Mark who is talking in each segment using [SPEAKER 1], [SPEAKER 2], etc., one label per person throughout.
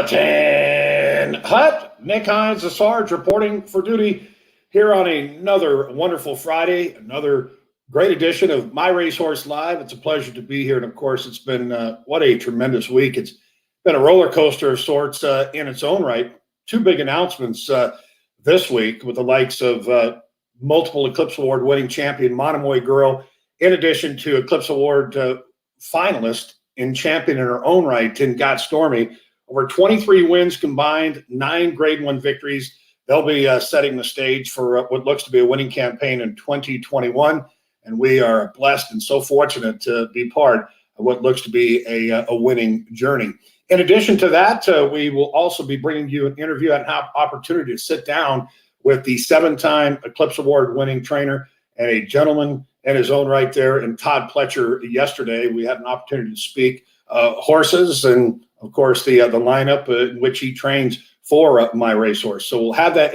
[SPEAKER 1] Skeleton Hut. Nick Hines, the Sarge, reporting for duty here on another wonderful Friday, another great edition of My Racehorse Live. It's a pleasure to be here. And, of course, it's been what a tremendous week. It's been a roller coaster of sorts in its own right. Two big announcements this week with the likes of multiple Eclipse Award winning champion Monomoy Girl, in addition to Eclipse Award finalist and champion in her own right in Got Stormy. Over 23 wins combined, 9 Grade 1 victories. They'll be setting the stage for what looks to be a winning campaign in 2021. And we are blessed and so fortunate to be part of what looks to be a winning journey. In addition to that, we will also be bringing you an interview and an opportunity to sit down with the 7-time Eclipse Award winning trainer and a gentleman in his own right there, and Todd Pletcher. Yesterday, we had an opportunity to speak horses and, of course, the lineup in which he trains for MyRacehorse. So we'll have that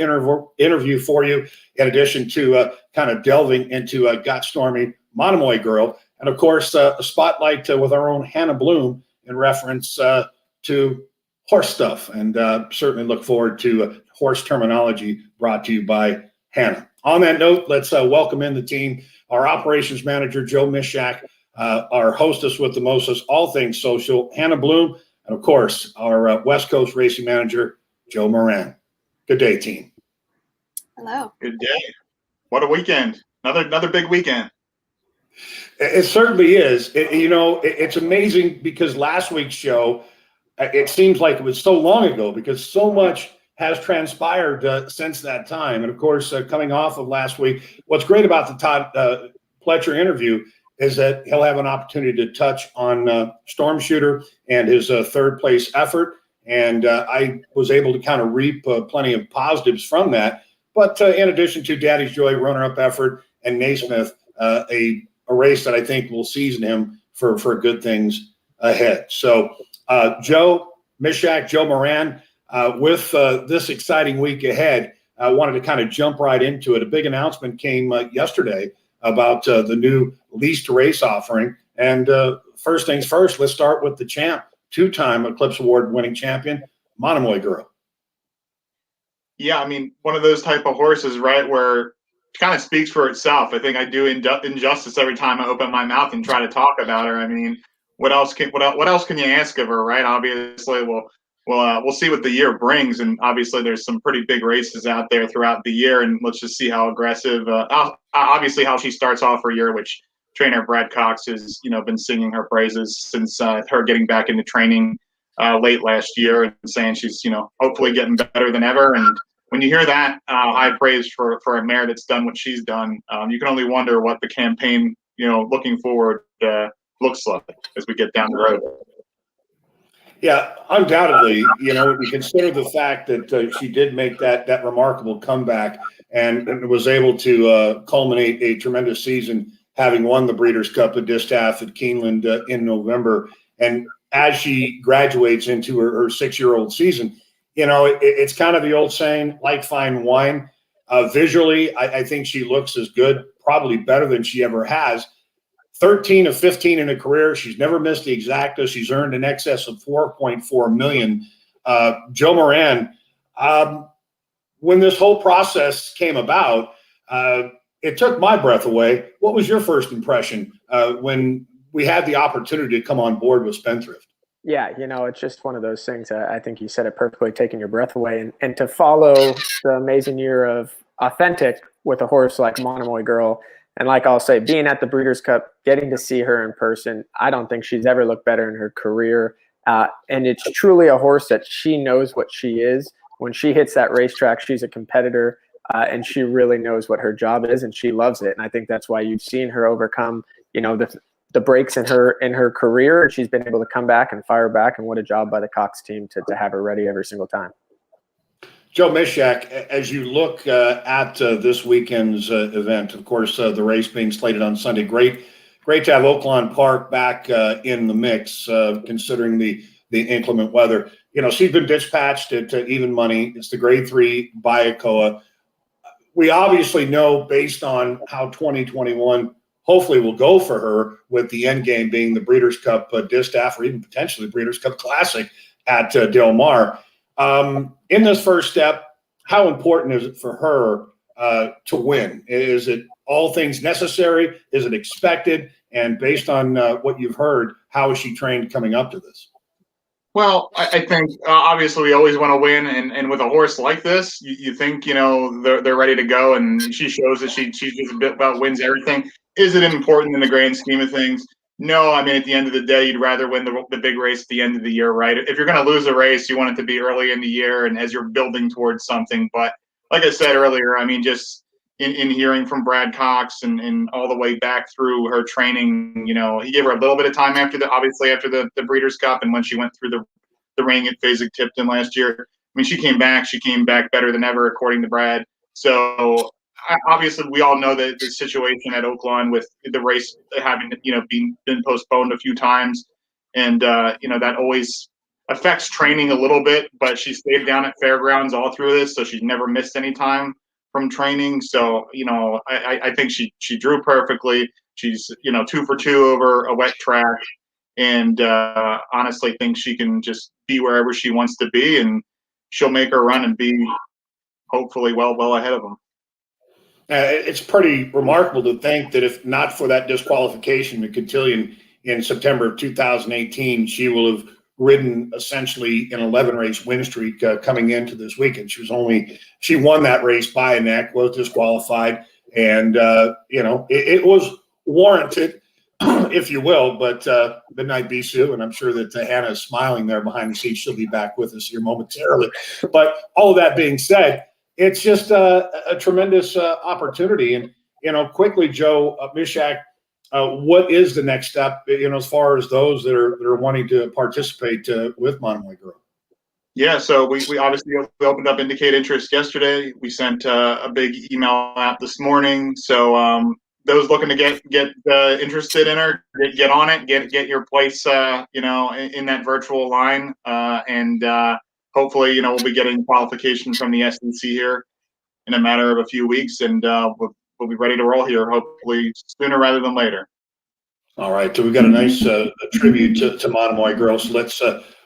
[SPEAKER 1] interview for you, in addition to kind of delving into Got Stormy Monomoy Girl, and, of course, a spotlight with our own Hannah Bloom in reference to horse stuff, and certainly look forward to horse terminology brought to you by Hannah. On that note, let's welcome in the team, our operations manager, Joe Mishak, our hostess with the mostest, all things social, Hannah Bloom, and, of course, our West Coast racing manager, Joe Moran. Good day, team.
[SPEAKER 2] Hello.
[SPEAKER 3] Good day. What a weekend. Another big weekend.
[SPEAKER 1] It certainly is. It's amazing because last week's show, it seems like it was so long ago because so much has transpired since that time. And, of course, coming off of last week, what's great about the Todd Pletcher interview is that he'll have an opportunity to touch on Storm Shooter and his third-place effort. And I was able to kind of reap plenty of positives from that. But in addition to Daddy's Joy runner-up effort and Naismith, a race that I think will season him for good things ahead. So Joe Mishak, Joe Moran, with this exciting week ahead, I wanted to kind of jump right into it. A big announcement came yesterday about the new lease to race offering. And first things first, let's start with the champ, 2-time Eclipse Award winning champion, Monomoy Girl.
[SPEAKER 3] Yeah, I mean, one of those type of horses, right, where it kind of speaks for itself. I think I do injustice every time I open my mouth and try to talk about her. I mean, what else can you ask of her, right? Obviously, we'll see what the year brings, and obviously there's some pretty big races out there throughout the year, and let's just see how aggressive. Obviously, how she starts off her year, which trainer Brad Cox has been singing her praises since her getting back into training late last year, and saying she's hopefully getting better than ever. And when you hear that high praise for a mare that's done what she's done, you can only wonder what the campaign looking forward looks like as we get down the road.
[SPEAKER 1] Yeah, undoubtedly, when you consider the fact that she did make that remarkable comeback and was able to culminate a tremendous season, having won the Breeders' Cup at Distaff at Keeneland in November. And as she graduates into her 6-year-old season, it's kind of the old saying, like fine wine. Visually, I think she looks as good, probably better than she ever has. 13 of 15 in a career. She's never missed the exacta. She's earned in excess of $4.4 million. Joe Moran, when this whole process came about, it took my breath away. What was your first impression when we had the opportunity to come on board with Spendthrift?
[SPEAKER 4] Yeah, it's just one of those things. I think you said it perfectly, taking your breath away. And to follow the amazing year of authentic with a horse like Monomoy Girl, and like I'll say, being at the Breeders' Cup, getting to see her in person, I don't think she's ever looked better in her career. And it's truly a horse that she knows what she is. When she hits that racetrack, she's a competitor, and she really knows what her job is, and she loves it. And I think that's why you've seen her overcome, the breaks in her career. She's been able to come back and fire back, and what a job by the Cox team to have her ready every single time.
[SPEAKER 1] Joe Mishak, as you look at this weekend's event, of course, the race being slated on Sunday, great to have Oaklawn Park back in the mix, considering the inclement weather. She's been dispatched at even money. It's the Grade 3 Bayakoa. We obviously know, based on how 2021 hopefully will go for her, with the end game being the Breeders' Cup Distaff, or even potentially the Breeders' Cup Classic, at Del Mar. In this first step, how important is it for her to win? Is it all things necessary? Is it expected? And based on what you've heard, how is she trained coming up to this?
[SPEAKER 3] Well, I think obviously we always want to win, and with a horse like this, you think they're ready to go, and she shows that she's just a bit about wins everything. Is it important in the grand scheme of things? No, I mean at the end of the day, you'd rather win the big race at the end of the year, right? If you're going to lose a race, you want it to be early in the year and as you're building towards something. But like I said earlier, I mean just in hearing from Brad Cox and all the way back through her training, he gave her a little bit of time after the Breeders' Cup and when she went through the ring at Fasig-Tipton last year. I mean, she came back better than ever, according to Brad. So obviously we all know that the situation at Oaklawn with the race having, been postponed a few times. And, that always affects training a little bit, but she stayed down at Fairgrounds all through this. So she's never missed any time from training. So, I think she drew perfectly. She's, 2 for 2 over a wet track. And honestly think she can just be wherever she wants to be, and she'll make her run and be hopefully well ahead of them.
[SPEAKER 1] It's pretty remarkable to think that if not for that disqualification to Cotillion in September of 2018, she will have ridden essentially an 11-race win streak coming into this weekend. She won that race by a neck, was disqualified, and it was warranted, if you will. But Midnight Bisou, and I'm sure that Hannah's smiling there behind the scenes. She'll be back with us here momentarily. But all of that being said, it's just a tremendous opportunity. And quickly, Joe Mishak, what is the next step? As far as those that are wanting to participate with Monomoy Girl.
[SPEAKER 3] Yeah, so we obviously opened up indicate interest yesterday. We sent a big email out this morning. So those looking to get interested in her, get on it, get your place, in that virtual line, and hopefully, we'll be getting qualification from the SEC here in a matter of a few weeks, and we'll be ready to roll here, hopefully sooner rather than later.
[SPEAKER 1] All right, so we've got a nice tribute to Monomoy Girl. So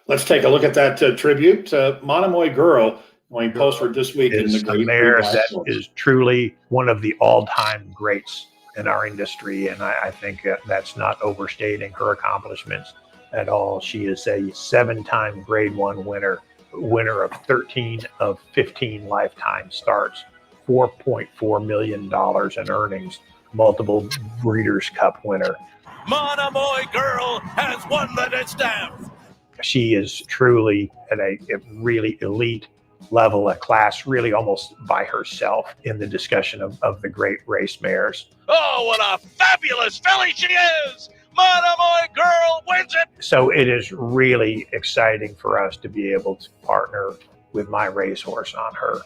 [SPEAKER 1] let's take a look at that tribute to Monomoy Girl going postward this week in the Great
[SPEAKER 2] mare that is truly one of the all-time greats in our industry, and I think that's not overstating her accomplishments at all. She is a 7-time Grade 1 winner of 13 of 15 lifetime starts, $4.4 million in earnings, multiple Breeders' Cup winner.
[SPEAKER 5] Monomoy Girl has won the distance.
[SPEAKER 2] She is truly at a really elite level, a class really almost by herself in the discussion of the great race mares.
[SPEAKER 5] Oh, what a fabulous filly she is! Monomoy Girl wins it!
[SPEAKER 2] So it is really exciting for us to be able to partner with MyRacehorse on her.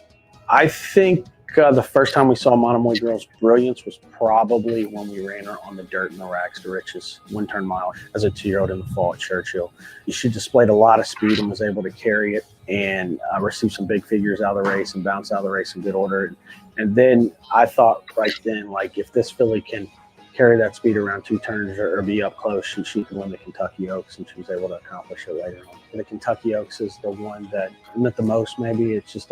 [SPEAKER 6] I think the first time we saw Monomoy Girl's brilliance was probably when we ran her on the dirt in the Rags to Riches Wind-Turn Mile as a 2-year-old in the fall at Churchill. She displayed a lot of speed and was able to carry it and receive some big figures out of the race and bounce out of the race in good order. And then I thought right then, like, if this filly can carry that speed around 2 turns or be up close, she can win the Kentucky Oaks, and she was able to accomplish it later on. And the Kentucky Oaks is the one that meant the most. Maybe it's just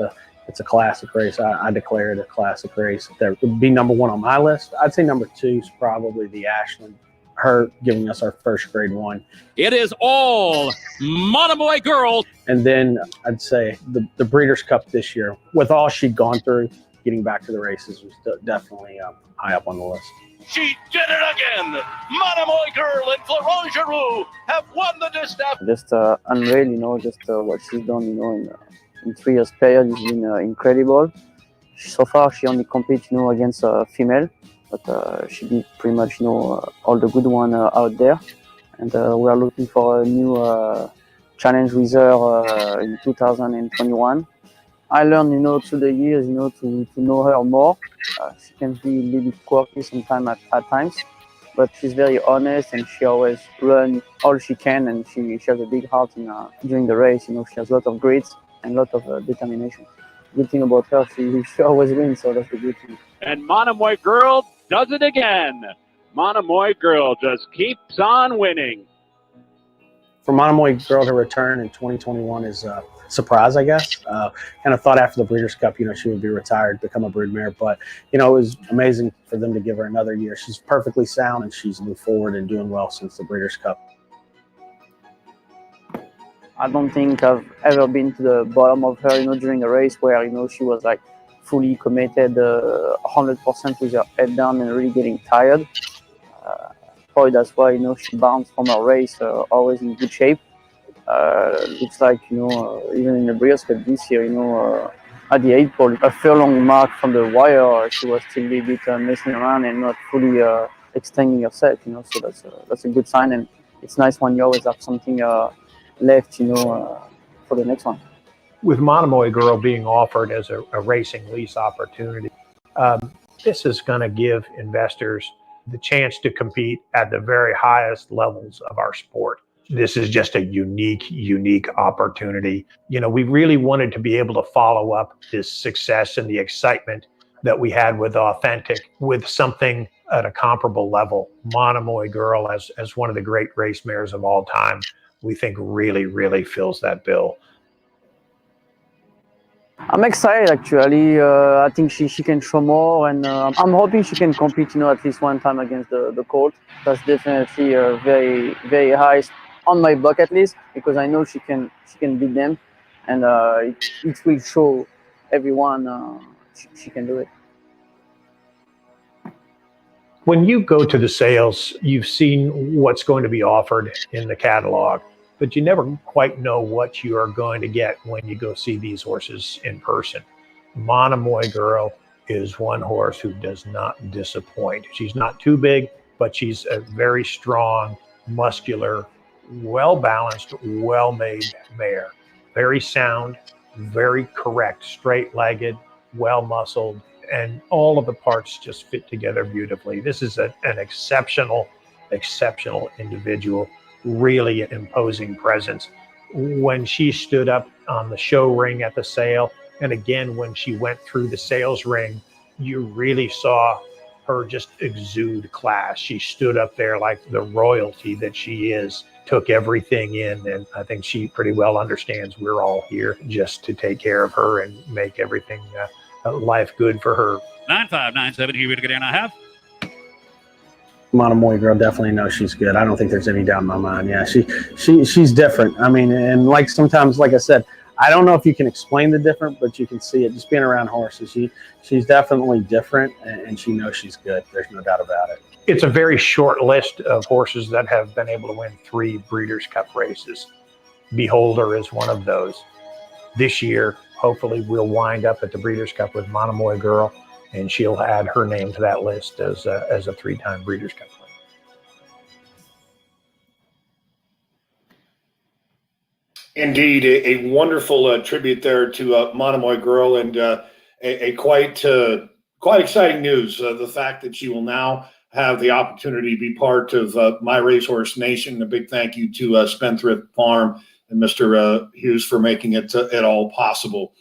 [SPEAKER 6] it's a classic race. I declare it a classic race. That would be number 1 on my list. I'd say number 2 is probably the Ashland, her giving us our first Grade 1.
[SPEAKER 5] It is all Monomoy Girl.
[SPEAKER 6] And then I'd say the Breeders' Cup this year, with all she'd gone through, getting back to the races was definitely high up on the list.
[SPEAKER 5] She did it again. Monomoy Girl and Florent Giroux have won the distance.
[SPEAKER 7] Just unreal, just what she's done, in 3 years period has been incredible. So far, she only competes, against a female, but she beat pretty much, all the good one out there. And we are looking for a new challenge with her in 2021. I learned, through the years, to know her more. She can be a little bit quirky sometimes at times, but she's very honest and she always runs all she can, and she has a big heart during the race. She has a lot of grit and a lot of determination. Good thing about her, she always wins, so that's the good thing.
[SPEAKER 8] And Monomoy Girl does it again. Monomoy Girl just keeps on winning.
[SPEAKER 6] For Monomoy Girl to return in 2021 is a surprise, I guess. Kind of thought after the Breeders' Cup, she would be retired, become a broodmare. But, it was amazing for them to give her another year. She's perfectly sound, and she's moved forward and doing well since the Breeders' Cup.
[SPEAKER 7] I don't think I've ever been to the bottom of her, during a race where, she was like fully committed 100% with her head down and really getting tired. Probably that's why, she bounced from her race always in good shape. Looks like, even in the Breeders' Cup this year, at the 8 pole, a furlong mark from the wire, she was still a bit messing around and not fully extending herself, so that's a good sign. And it's nice when you always have something left, for the next one.
[SPEAKER 2] With Monomoy Girl being offered as a racing lease opportunity, this is going to give investors the chance to compete at the very highest levels of our sport. This is just a unique opportunity. We really wanted to be able to follow up this success and the excitement that we had with Authentic with something at a comparable level. Monomoy Girl, as one of the great race mares of all time, we think really fills that bill.
[SPEAKER 7] I'm excited, actually. I think she can show more, and I'm hoping she can compete, at least one time against the Colt. That's definitely very, very high on my bucket list, because I know she can beat them, and it will show everyone she can do it.
[SPEAKER 2] When you go to the sales, you've seen what's going to be offered in the catalog, but you never quite know what you are going to get when you go see these horses in person. Monomoy Girl is one horse who does not disappoint. She's not too big, but she's a very strong, muscular, well-balanced, well-made mare. Very sound, very correct, straight-legged, well-muscled, and all of the parts just fit together beautifully. This is an exceptional individual, really an imposing presence. When she stood up on the show ring at the sale, and again when she went through the sales ring, you really saw her just exude class. She stood up there like the royalty that she is, took everything in, and I think she pretty well understands we're all here just to take care of her and make everything life good for her.
[SPEAKER 5] 9597, here we go down. I have
[SPEAKER 6] Monomoy Girl definitely knows she's good. I don't think there's any doubt in my mind. Yeah, she's different. I mean, and like sometimes, like I said, I don't know if you can explain the different, but you can see it just being around horses. She's definitely different, and she knows she's good. There's no doubt about it.
[SPEAKER 2] It's a very short list of horses that have been able to win 3 Breeders' Cup races. Beholder is one of those. This year, hopefully, we'll wind up at the Breeders' Cup with Monomoy Girl, and she'll add her name to that list as a 3-time Breeders' Cup winner.
[SPEAKER 1] Indeed, a wonderful tribute there to Monomoy Girl, and a quite exciting news. The fact that she will now have the opportunity to be part of My Racehorse Nation. A big thank you to Spendthrift Farm and Mr. Hughes for making it all possible.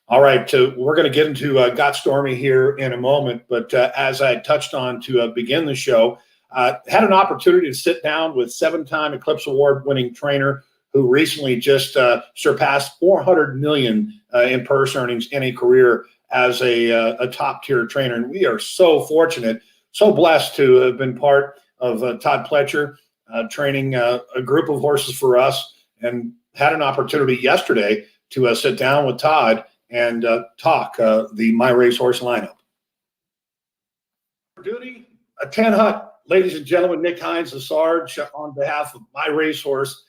[SPEAKER 1] All right, we're going to get into Got Stormy here in a moment, but as I touched on to begin the show, had an opportunity to sit down with 7-time Eclipse Award winning trainer who recently just surpassed $400 million in purse earnings in a career as a top-tier trainer. And we are so fortunate, so blessed to have been part of Todd Pletcher training a group of horses for us, and had an opportunity yesterday to sit down with Todd and talk the My Racehorse lineup. For duty, a 10 hut, ladies and gentlemen, Nick Hines, the Sarge, on behalf of My Racehorse.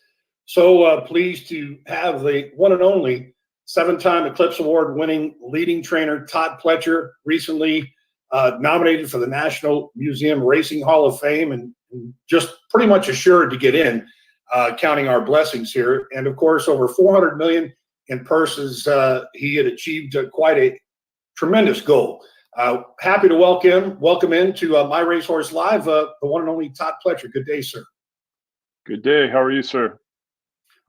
[SPEAKER 1] So pleased to have the one and only 7-time Eclipse Award winning leading trainer Todd Pletcher, recently nominated for the National Museum Racing Hall of Fame, and just pretty much assured to get in, counting our blessings here. And of course, over $400 million in purses. He had achieved quite a tremendous goal. Happy to welcome into My Racehorse Live, the one and only Todd Pletcher. Good day, sir.
[SPEAKER 9] Good day. How are you, sir?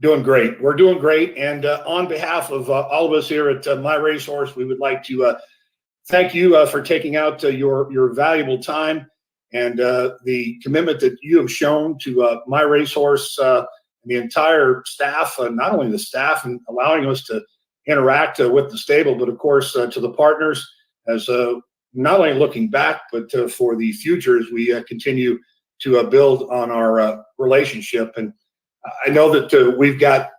[SPEAKER 1] Doing great. We're doing great. And on behalf of all of us here at My Racehorse, we would like to thank you for taking out your valuable time and the commitment that you have shown to My Racehorse the entire staff, not only the staff and allowing us to interact with the stable, but of course to the partners as not only looking back, but for the future as we continue to build on our relationship. And I know that we've got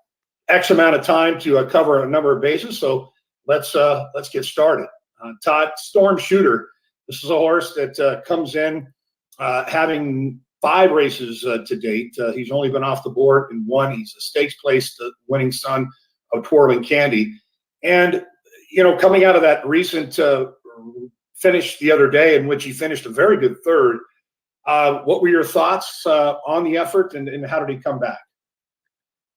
[SPEAKER 1] X amount of time to cover a number of bases, so let's get started. Todd, Storm Shooter. This is a horse that comes in having 5 races to date. He's only been off the board in 1. He's a stakes placed winning son of Twirling Candy. And, coming out of that recent finish the other day in which he finished a very good 3rd, what were your thoughts on the effort and how did he come back?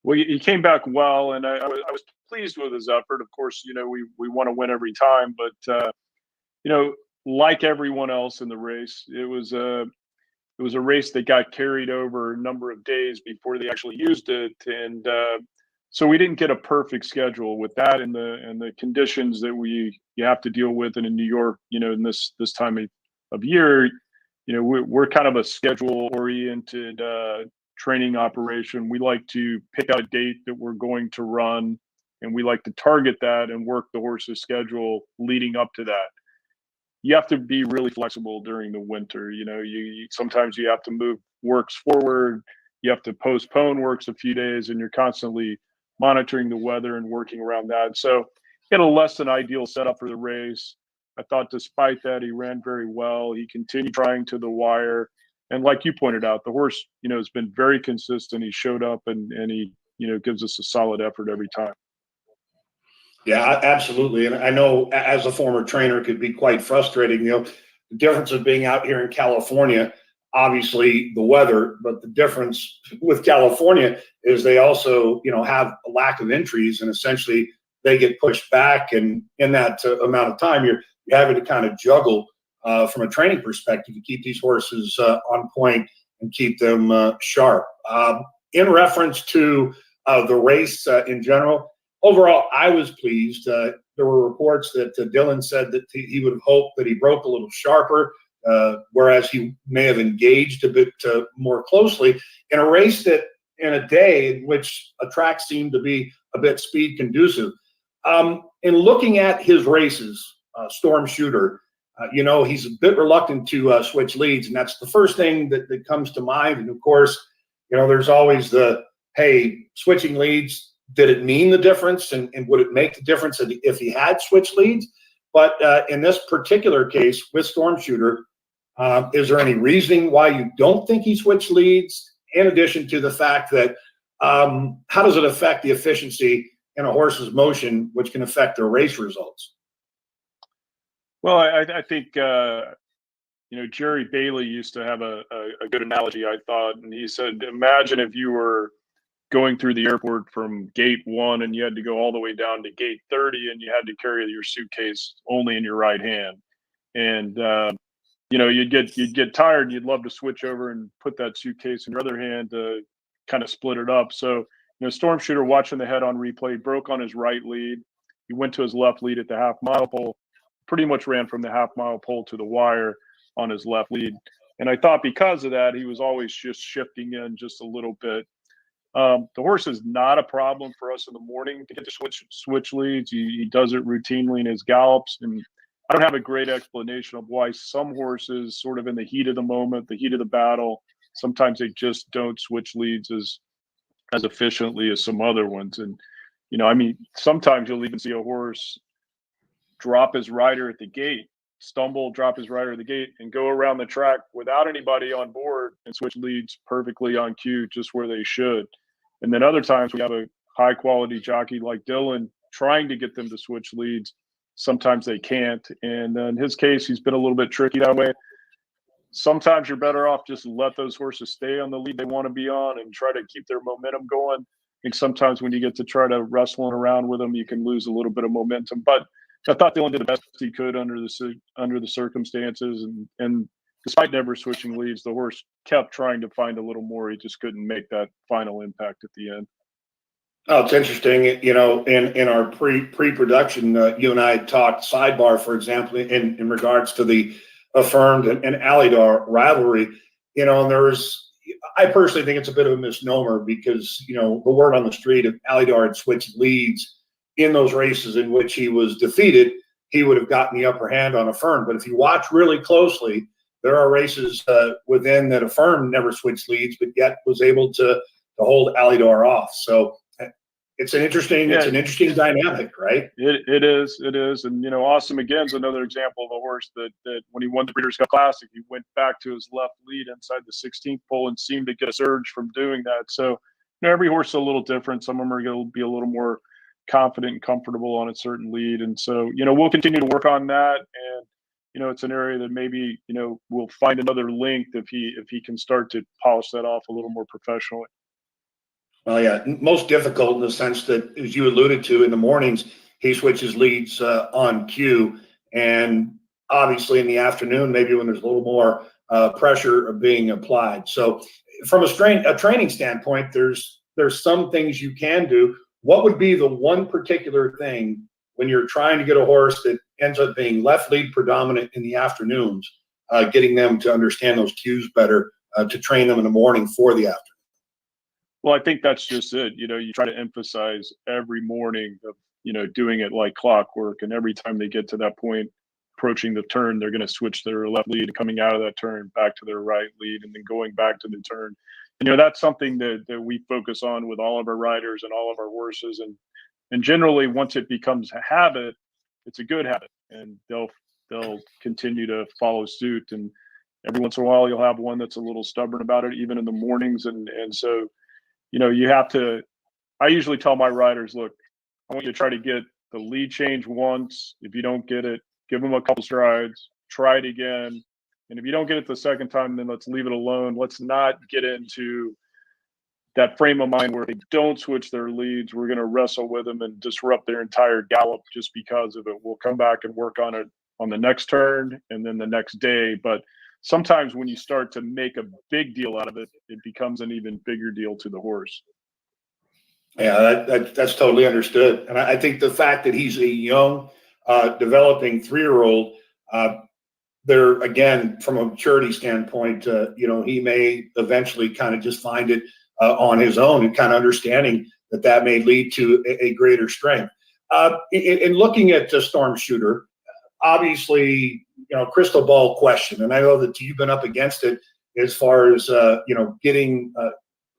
[SPEAKER 9] Well, he came back well, and I was pleased with his effort. Of course, we want to win every time, but like everyone else in the race, it was a race that got carried over a number of days before they actually used it, and so we didn't get a perfect schedule with that and the conditions that you have to deal with. And in New York, in this time of year, we're kind of a schedule oriented training operation. We like to pick out a date that we're going to run, and we like to target that and work the horse's schedule leading up to that. You have to be really flexible during the winter. Sometimes you have to move works forward, you have to postpone works a few days, and you're constantly monitoring the weather and working around that. So he had a less than ideal setup for the race. I thought despite that, he ran very well. He continued trying to the wire. And like you pointed out, the horse, has been very consistent. He showed up and he, gives us a solid effort every time.
[SPEAKER 1] Yeah, absolutely. And I know as a former trainer, it could be quite frustrating. The difference of being out here in California, obviously the weather, but the difference with California is they also, have a lack of entries, and essentially they get pushed back. And in that amount of time, you're having to kind of juggle from a training perspective to keep these horses on point and keep them sharp. In reference to the race in general, overall, I was pleased. There were reports that Dylan said that he would have hoped that he broke a little sharper, whereas he may have engaged a bit more closely in a race that in a day in which a track seemed to be a bit speed conducive. In looking at his races, Storm Shooter, he's a bit reluctant to switch leads, and that's the first thing that comes to mind. And of course, there's always hey, switching leads, did it mean the difference, and would it make the difference if he had switched leads? But in this particular case with Storm Shooter, is there any reasoning why you don't think he switched leads, in addition to the fact that how does it affect the efficiency in a horse's motion, which can affect their race results?
[SPEAKER 9] Well, I think Jerry Bailey used to have a good analogy, I thought, and he said, imagine if you were going through the airport from gate 1 and you had to go all the way down to gate 30 and you had to carry your suitcase only in your right hand. And you'd get tired and you'd love to switch over and put that suitcase in your other hand to kind of split it up. So, Storm Shooter, watching the head on replay, broke on his right lead. He went to his left lead at the half-mile pole, pretty much ran from the half-mile pole to the wire on his left lead. And I thought because of that, he was always just shifting in just a little bit. The horse is not a problem for us in the morning to get to switch leads. He does it routinely in his gallops, and I don't have a great explanation of why some horses, sort of in the heat of the moment, the heat of the battle, sometimes they just don't switch leads as efficiently as some other ones. And sometimes you'll even see a horse drop his rider at the gate, drop his rider at the gate, and go around the track without anybody on board and switch leads perfectly on cue, just where they should. And then other times we have a high quality jockey like Dylan trying to get them to switch leads. Sometimes they can't. And in his case, he's been a little bit tricky that way. Sometimes you're better off just let those horses stay on the lead they want to be on and try to keep their momentum going. I think sometimes when you get to try to wrestling around with them, you can lose a little bit of momentum. But I thought Dylan did the best he could under the circumstances, and despite never switching leads, the horse kept trying to find a little more. He just couldn't make that final impact at the end.
[SPEAKER 1] Oh, it's interesting. In our pre-production, you and I had talked sidebar, for example, in regards to the Affirmed and Alydar rivalry. And there was I personally think it's a bit of a misnomer because, you know, the word on the street, if Alydar had switched leads in those races in which he was defeated, he would have gotten the upper hand on Affirm. But if you watch really closely, there are races within that Affirm never switched leads, but yet was able to hold Alydar off. So it's an interesting dynamic, right?
[SPEAKER 9] It is. And, you know, Awesome Again's another example of a horse that when he won the Breeders' Cup Classic, he went back to his left lead inside the 16th pole and seemed to get a surge from doing that. So, you know, every horse is a little different. Some of them are going to be a little more confident and comfortable on a certain lead. And so, you know, we'll continue to work on that. And, you know, it's an area that maybe, you know, we'll find another length if he can start to polish that off a little more professionally.
[SPEAKER 1] Well, yeah, most difficult in the sense that, as you alluded to, in the mornings, he switches leads on cue. And obviously in the afternoon, maybe when there's a little more pressure being applied. So from a training standpoint, there's some things you can do. What would be the one particular thing when you're trying to get a horse that ends up being left lead predominant in the afternoons, getting them to understand those cues better, to train them in the morning for the afternoon?
[SPEAKER 9] Well, I think that's just it. You know, you try to emphasize every morning of, you know, doing it like clockwork. And every time they get to that point, approaching the turn, they're going to switch their left lead, coming out of that turn back to their right lead, and then going back to the turn. And, you know, that's something that we focus on with all of our riders and all of our horses. And generally, once it becomes a habit, it's a good habit, and they'll continue to follow suit. And every once in a while, you'll have one that's a little stubborn about it, even in the mornings. And so, you know, you have to, I usually tell my riders, look, I want you to try to get the lead change once. If you don't get it, give them a couple strides, try it again. And if you don't get it the second time, then let's leave it alone. Let's not get into that frame of mind where they don't switch their leads. We're going to wrestle with them and disrupt their entire gallop just because of it. We'll come back and work on it on the next turn and then the next day. But sometimes when you start to make a big deal out of it, it becomes an even bigger deal to the horse.
[SPEAKER 1] Yeah, that's totally understood. And I think the fact that he's a young, developing 3-year-old, there, again, from a maturity standpoint, you know, he may eventually kind of just find it on his own, and kind of understanding that may lead to a greater strength. In looking at Storm Shooter, obviously, you know, crystal ball question, and I know that you've been up against it as far as, you know, getting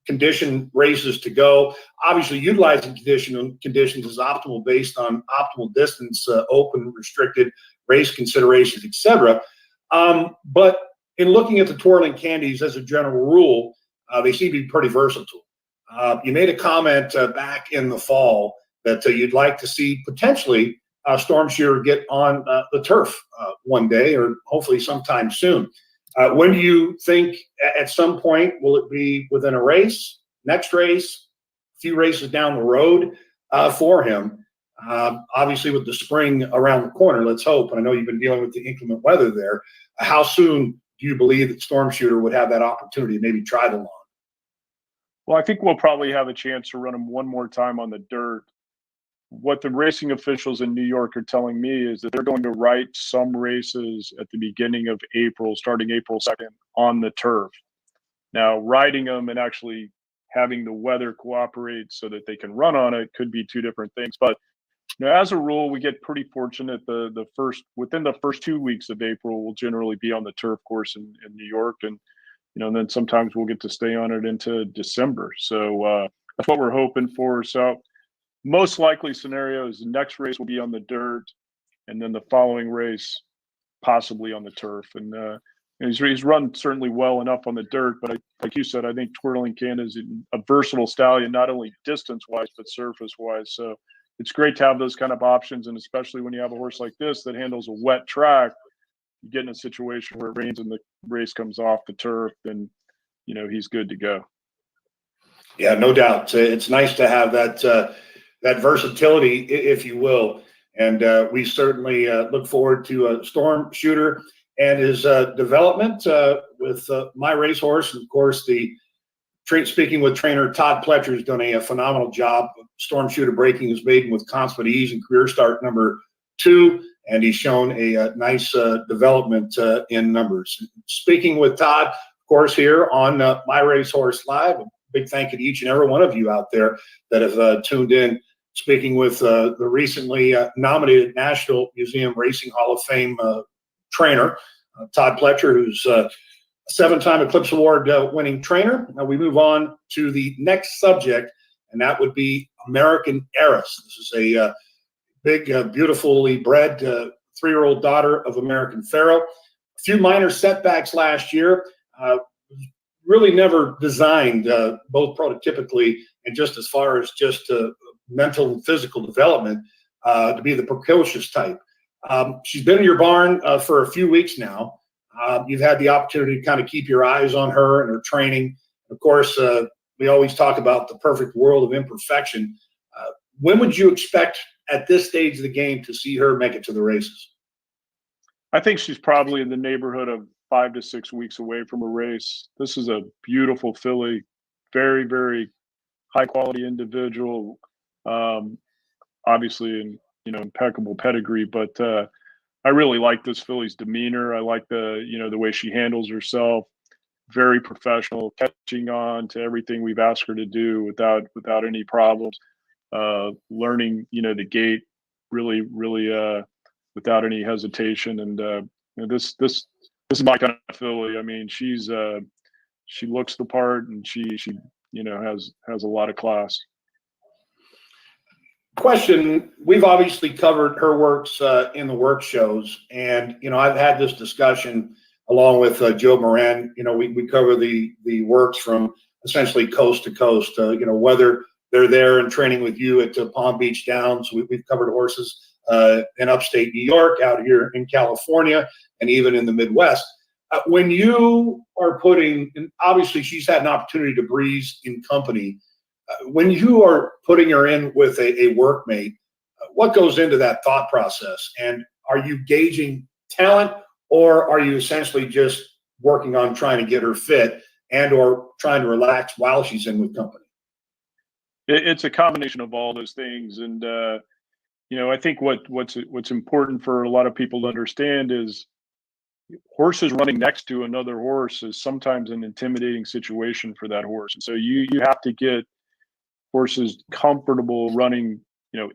[SPEAKER 1] condition races to go. Obviously, utilizing conditions is optimal based on optimal distance, open, restricted, race considerations, etc. But in looking at the Twirling Candies as a general rule, they seem to be pretty versatile. You made a comment back in the fall that you'd like to see potentially Storm Shooter get on the turf one day, or hopefully sometime soon. When do you think, at some point, will it be within a race, next race, a few races down the road for him? Obviously, with the spring around the corner, let's hope. And I know you've been dealing with the inclement weather there. How soon do you believe that Storm Shooter would have that opportunity to maybe try the lawn?
[SPEAKER 9] Well, I think we'll probably have a chance to run him one more time on the dirt. What the racing officials in New York are telling me is that they're going to write some races at the beginning of April, starting April 2nd, on the turf. Now, riding them and actually having the weather cooperate so that they can run on it could be two different things. But, you know, as a rule, we get pretty fortunate. Within the first 2 weeks of April, we'll generally be on the turf course in New York, and you know, and then sometimes we'll get to stay on it into December. So that's what we're hoping for. So most likely scenario is the next race will be on the dirt, and then the following race possibly on the turf. And he's run certainly well enough on the dirt, but like you said, I think Twirling Can is a versatile stallion, not only distance-wise but surface-wise. So it's great to have those kind of options, and especially when you have a horse like this that handles a wet track, you get in a situation where it rains and the race comes off the turf, then, you know, he's good to go.
[SPEAKER 1] Yeah, no doubt. It's nice to have that versatility, if you will. And we certainly look forward to Storm Shooter and his development with MyRacehorse. And of course, speaking with trainer Todd Pletcher has done a phenomenal job. Storm Shooter breaking his maiden with consummate ease in career start number 2. And he's shown a nice development in numbers. Speaking with Todd, of course, here on My Racehorse Live. A big thank you to each and every one of you out there that have tuned in, speaking with the recently nominated National Museum Racing Hall of Fame trainer, Todd Pletcher, who's a 7-time Eclipse Award winning trainer. Now we move on to the next subject, and that would be American Heiress. This is a big, beautifully bred 3-year-old daughter of American Pharoah. A few minor setbacks last year. Really never designed, both prototypically and just as far as just mental and physical development, to be the precocious type. She's been in your barn for a few weeks now. You've had the opportunity to kind of keep your eyes on her and her training. Of course, we always talk about the perfect world of imperfection. When would you expect at this stage of the game to see her make it to the races?
[SPEAKER 9] I think she's probably in the neighborhood of 5 to 6 weeks away from a race. This is a beautiful filly, very, very high quality individual. Obviously, impeccable pedigree, but I really like this filly's demeanor. I like the way she handles herself. Very professional, catching on to everything we've asked her to do without any problems. Learning, the gait really, without any hesitation. And this is my kind of filly. I mean, she looks the part, and she has a lot of class.
[SPEAKER 1] Question: we've obviously covered her works in the work shows, and I've had this discussion along with Joe Moran. We cover the works from essentially coast to coast. Whether they're there and training with you at Palm Beach Downs, we've covered horses in upstate New York, out here in California, and even in the Midwest. When you are putting, and obviously she's had an opportunity to breeze in company. When you are putting her in with a workmate, what goes into that thought process? And are you gauging talent, or are you essentially just working on trying to get her fit and or trying to relax while she's in with company?
[SPEAKER 9] It's a combination of all those things. And, I think what's important for a lot of people to understand is horses running next to another horse is sometimes an intimidating situation for that horse. And so you have to get horses comfortable running,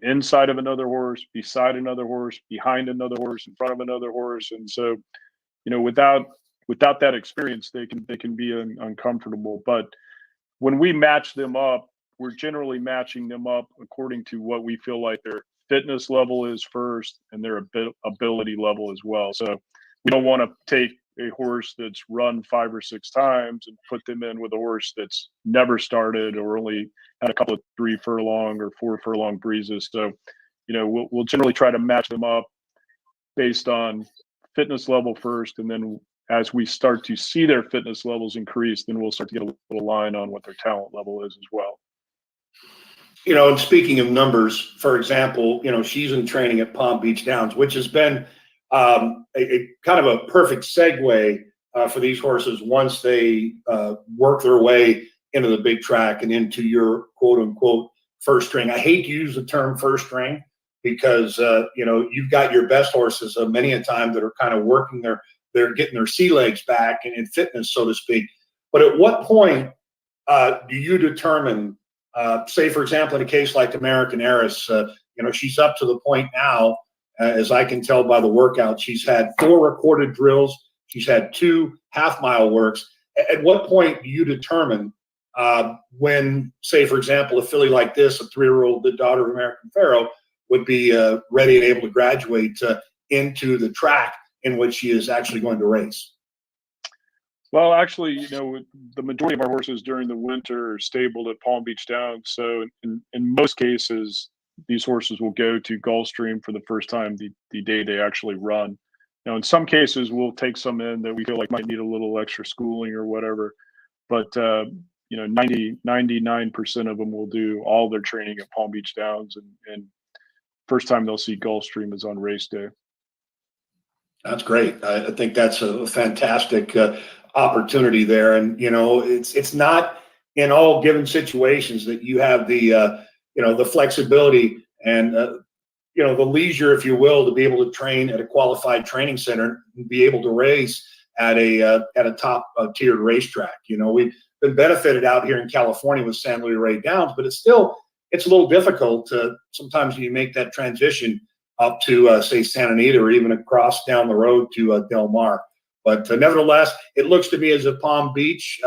[SPEAKER 9] inside of another horse, beside another horse, behind another horse, in front of another horse. And so, without that experience, they can be uncomfortable. But when we match them up, we're generally matching them up according to what we feel like their fitness level is first, and their ability level as well. So we don't want to take a horse that's run 5 or 6 times and put them in with a horse that's never started or only had a couple of 3 furlong or 4 furlong breezes. So, we'll generally try to match them up based on fitness level first, and then as we start to see their fitness levels increase, then we'll start to get a little line on what their talent level is as well.
[SPEAKER 1] And speaking of numbers, for example, she's in training at Palm Beach Downs, which has been a kind of a perfect segue for these horses once they work their way into the big track and into your quote unquote first string. I hate to use the term first string because you've got your best horses many a time that are kind of working they're getting their sea legs back and in fitness, so to speak. But at what point do you determine, say, for example, in a case like American Heiress, she's up to the point now, as I can tell by the workout, she's had 4 recorded drills. She's had 2 half-mile works. At what point do you determine when, say, for example, a filly like this, a 3-year-old daughter of American Pharoah, would be ready and able to graduate into the track in which she is actually going to race?
[SPEAKER 9] Well, actually, the majority of our horses during the winter are stabled at Palm Beach Downs. So in most cases, these horses will go to Gulfstream for the first time the day they actually run. Now, in some cases, we'll take some in that we feel like might need a little extra schooling or whatever. But, 99% of them will do all their training at Palm Beach Downs. And first time they'll see Gulfstream is on race day.
[SPEAKER 1] That's great. I think that's a fantastic opportunity there. And, it's not in all given situations that you have the flexibility and, the leisure, if you will, to be able to train at a qualified training center and be able to race at a top tiered racetrack. You know, we've been benefited out here in California with San Luis Rey Downs, but it's a little difficult to sometimes you make that transition up to say Santa Anita or even across down the road to Del Mar. But nevertheless, it looks to me as if Palm Beach,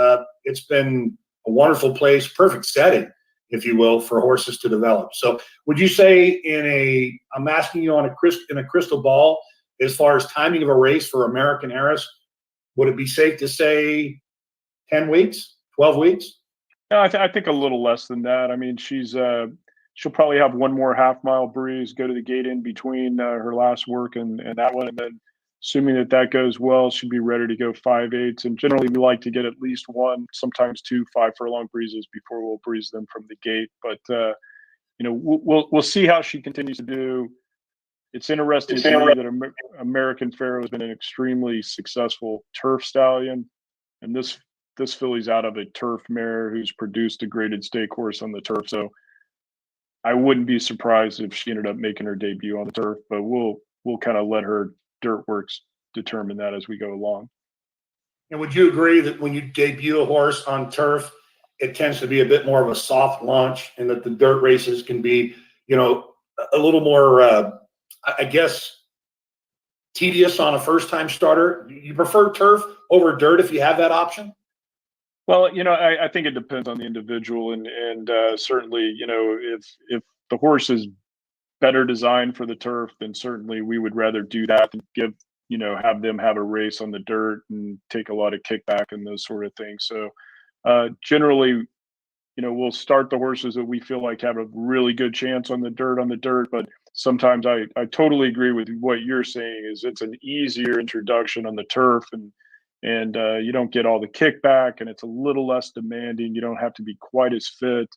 [SPEAKER 1] it's been a wonderful place, perfect setting, if you will, for horses to develop. So would you say I'm asking you in a crystal ball, as far as timing of a race for American Heiress, would it be safe to say 10 weeks, 12 weeks?
[SPEAKER 9] No, I think a little less than that. I mean, she'll probably have one more half-mile breeze, go to the gate in between her last work and that one, and then assuming that goes well, she'll be ready to go 5/8. And generally, we like to get at least one, sometimes two 5-furlong breezes before we'll breeze them from the gate. But you know, we'll see how she continues to do. It's interesting to me that American Pharoah has been an extremely successful turf stallion, and this filly's out of a turf mare who's produced a graded stake horse on the turf. So I wouldn't be surprised if she ended up making her debut on the turf, but we'll kind of let her dirt works determine that as we go along.
[SPEAKER 1] And would you agree that when you debut a horse on turf, it tends to be a bit more of a soft launch, and that the dirt races can be, you know, a little more, I guess, tedious on a first-time starter? You prefer turf over dirt if you have that option?
[SPEAKER 9] Well, you know, I think it depends on the individual, and certainly, you know, if the horse is better designed for the turf, then certainly we would rather do that than have them have a race on the dirt and take a lot of kickback and those sort of things. So generally, you know, we'll start the horses that we feel like have a really good chance on the dirt, but sometimes I totally agree with what you're saying, is it's an easier introduction on the turf, and you don't get all the kickback, and it's a little less demanding. You don't have to be quite as fit.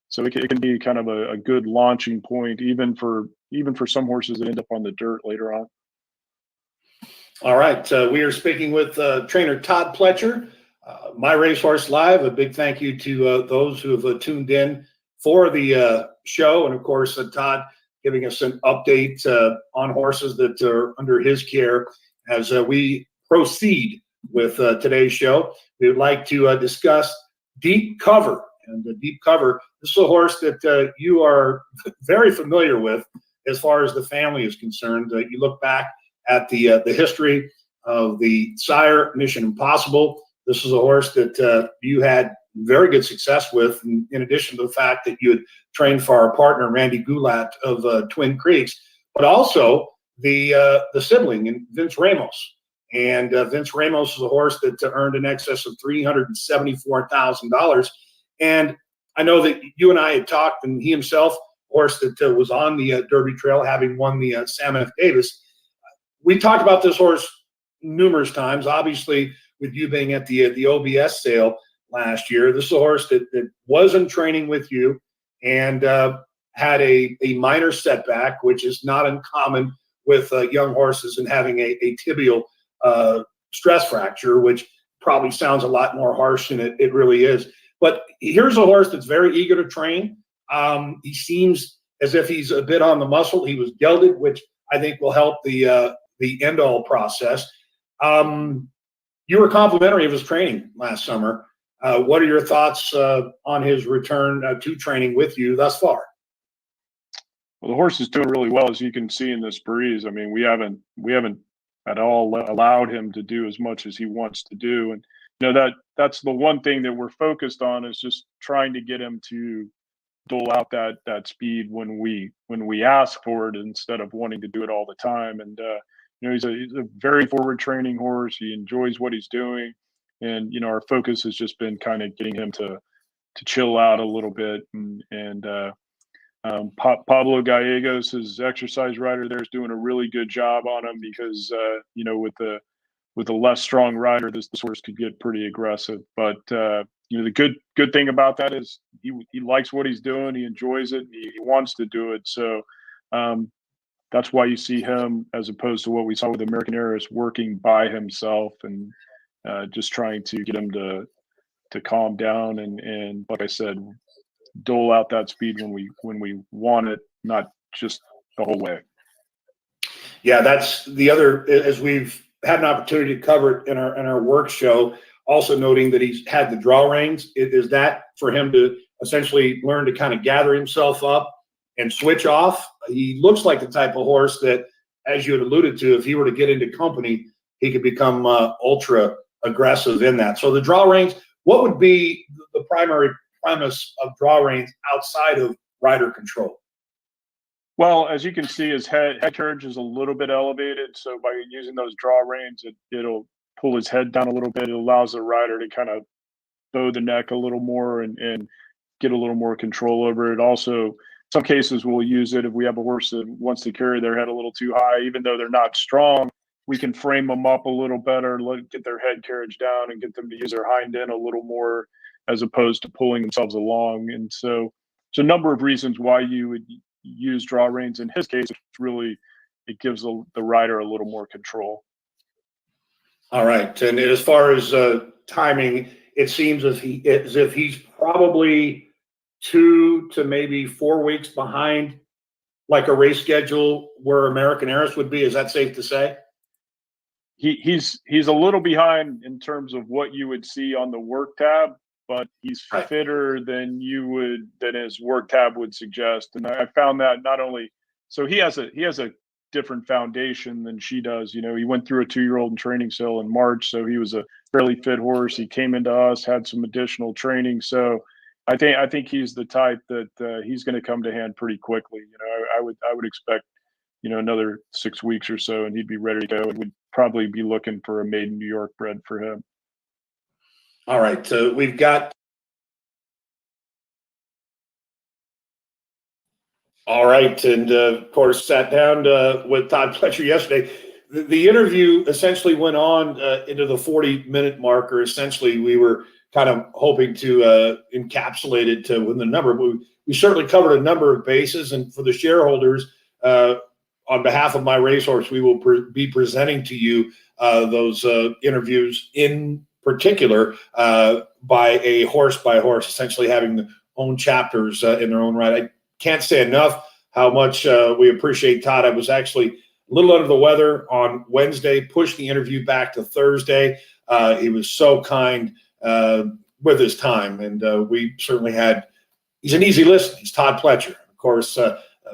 [SPEAKER 9] So it can be kind of a good launching point, even for some horses that end up on the dirt later on.
[SPEAKER 1] All right. We are speaking with trainer Todd Pletcher, My Racehorse Live. A big thank you to those who have tuned in for the show. And, of course, Todd giving us an update on horses that are under his care as we proceed with today's show. We would like to discuss Deep Cover. And the Deep Cover, this is a horse that you are very familiar with as far as the family is concerned. You look back at the history of the sire, Mission Impossible. This is a horse that you had very good success with, in addition to the fact that you had trained for our partner, Randy Goulat of Twin Creeks, but also the sibling, and Vince Ramos. And Vince Ramos is a horse that earned in excess of $374,000. And I know that you and I had talked, and he himself, a horse that was on the Derby Trail, having won the Sam F. Davis. We talked about this horse numerous times, obviously, with you being at the OBS sale last year. This is a horse that was in training with you and had a minor setback, which is not uncommon with young horses, and having a tibial stress fracture, which probably sounds a lot more harsh than it really is. But here's a horse that's very eager to train. He seems as if he's a bit on the muscle. He was gelded, which I think will help the end-all process. You were complimentary of his training last summer. What are your thoughts on his return to training with you thus far?
[SPEAKER 9] Well, the horse is doing really well, as you can see in this breeze. I mean, we haven't at all allowed him to do as much as he wants to do, and you know that's the one thing that we're focused on, is just trying to get him to dole out that speed when we ask for it, instead of wanting to do it all the time. And you know, he's a very forward training horse. He enjoys what he's doing, and you know, our focus has just been kind of getting him to chill out a little bit. And Pablo Gallegos, his exercise rider there, is doing a really good job on him, because you know, with a less strong rider, this horse could get pretty aggressive. But you know, the good thing about that is he likes what he's doing. He enjoys it. He wants to do it. So that's why you see him, as opposed to what we saw with American Heiress, working by himself and just trying to get him to calm down and like I said, dole out that speed when we want it, not just the whole way.
[SPEAKER 1] Yeah, that's the other, as we've had an opportunity to cover it in our work show, also noting that he's had the draw reins. Is that for him to essentially learn to kind of gather himself up and switch off? He looks like the type of horse that, as you had alluded to, if he were to get into company, he could become ultra aggressive in that. So the draw reins, what would be the primary premise of draw reins outside of rider control?
[SPEAKER 9] Well, as you can see, his head carriage is a little bit elevated. So by using those draw reins, it'll pull his head down a little bit. It allows the rider to kind of bow the neck a little more and get a little more control over it. Also, some cases we'll use it if we have a horse that wants to carry their head a little too high, even though they're not strong. We can frame them up a little better, get their head carriage down, and get them to use their hind end a little more, as opposed to pulling themselves along. And so, there's a number of reasons why you would use draw reins. In his case, it gives the rider a little more control.
[SPEAKER 1] All right, and as far as timing, it seems as if he's probably 2 to maybe 4 weeks behind, like a race schedule where American Heiress would be. Is that safe to say?
[SPEAKER 9] He's a little behind in terms of what you would see on the work tab, but he's fitter than his work tab would suggest. And I found that not only, so he has a different foundation than she does. You know, he went through a 2-year-old in training sale in March, so he was a fairly fit horse. He came into us, had some additional training. So I think he's the type that he's going to come to hand pretty quickly. You know, I would expect, you know, another 6 weeks or so, and he'd be ready to go. And we'd probably be looking for a maiden New York bred for him.
[SPEAKER 1] All right, so we've got. All right, and of course, sat down with Todd Pletcher yesterday. The interview essentially went on into the 40-minute marker. Essentially, we were kind of hoping to encapsulate it with the number. We certainly covered a number of bases, and for the shareholders, on behalf of MyRacehorse, we will be presenting to you those interviews in particular by a horse, essentially having their own chapters in their own right. I can't say enough how much we appreciate Todd. I was actually a little under the weather on Wednesday, pushed the interview back to Thursday. He was so kind with his time, and we certainly he's an easy listen. He's Todd Pletcher. Of course,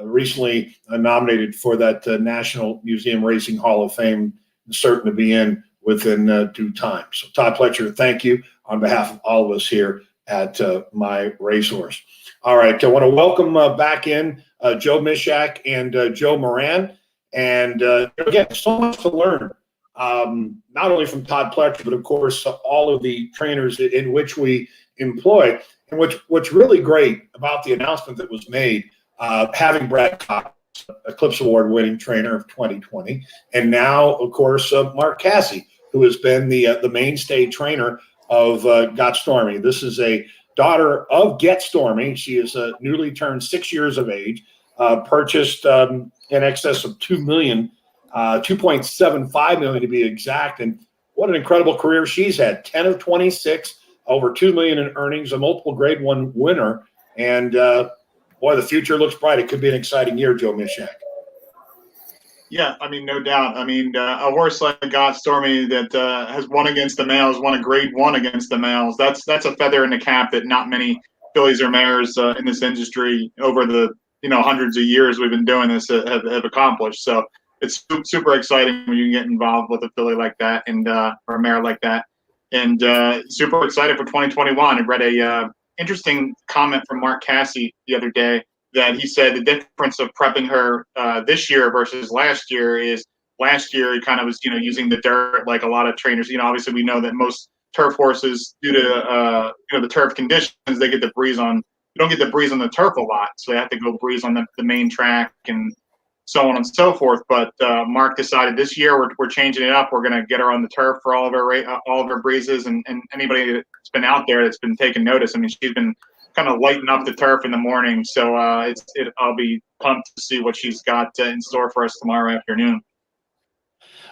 [SPEAKER 1] recently nominated for that National Museum Racing Hall of Fame, certain to be in within due time. So Todd Pletcher, thank you on behalf of all of us here at MyRacehorse. All right, I want to welcome back in Joe Mishak and Joe Moran. And again, so much to learn, not only from Todd Pletcher, but of course, all of the trainers in which we employ. And what's really great about the announcement that was made, having Brad Cox, Eclipse Award winning trainer of 2020, and now, of course, Mark Casse, who has been the mainstay trainer of Got Stormy. This is a daughter of Get Stormy. She is newly turned 6 years of age, purchased in excess of $2 million, $2.75 million to be exact. And what an incredible career she's had. 10 of 26, over $2 million in earnings, a multiple grade 1 winner. And boy, the future looks bright. It could be an exciting year, Joe Mishak.
[SPEAKER 3] Yeah, I mean, no doubt. I mean, a horse like Got Stormy that has won against the males, won a grade 1 against the males. That's a feather in the cap that not many fillies or mares in this industry over the hundreds of years we've been doing this have accomplished. So it's super exciting when you get involved with a filly like that and or a mare like that, and super excited for 2021. I read a interesting comment from Mark Casse the other day, that he said the difference of prepping her this year versus last year is last year he kind of was, using the dirt like a lot of trainers. Obviously we know that most turf horses, due to the turf conditions, they get the breeze on. You don't get the breeze on the turf a lot, so they have to go breeze on the main track and so on and so forth. But Mark decided this year we're changing it up. We're going to get her on the turf for all of her breezes, and anybody that's been out there that's been taking notice. I mean, she's been kind of lighten up the turf in the morning. So I'll be pumped to see what she's got in store for us tomorrow afternoon.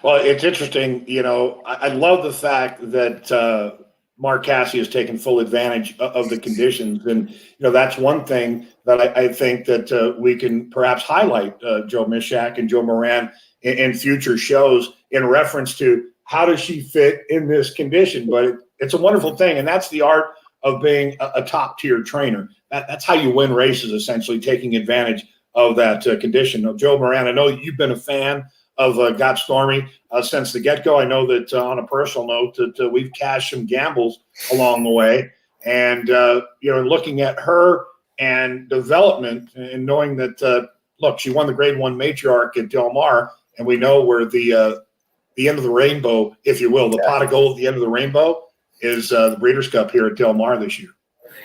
[SPEAKER 1] Well, it's interesting. I love the fact that Mark Casse has taken full advantage of the conditions. And, that's one thing that I think that we can perhaps highlight, Joe Mishak and Joe Moran, in future shows in reference to how does she fit in this condition. But it's a wonderful thing, and that's the art of being a top-tier trainer. That's how you win races, essentially, taking advantage of that condition. Now, Joe Moran, I know you've been a fan of Got Stormy since the get-go. I know that on a personal note that we've cashed some gambles along the way. And, looking at her and development and knowing that, look, she won the Grade 1 matriarch at Del Mar, and we know where the end of the rainbow, if you will, the pot of gold at the end of the rainbow is the Breeders' Cup here at Del Mar this year.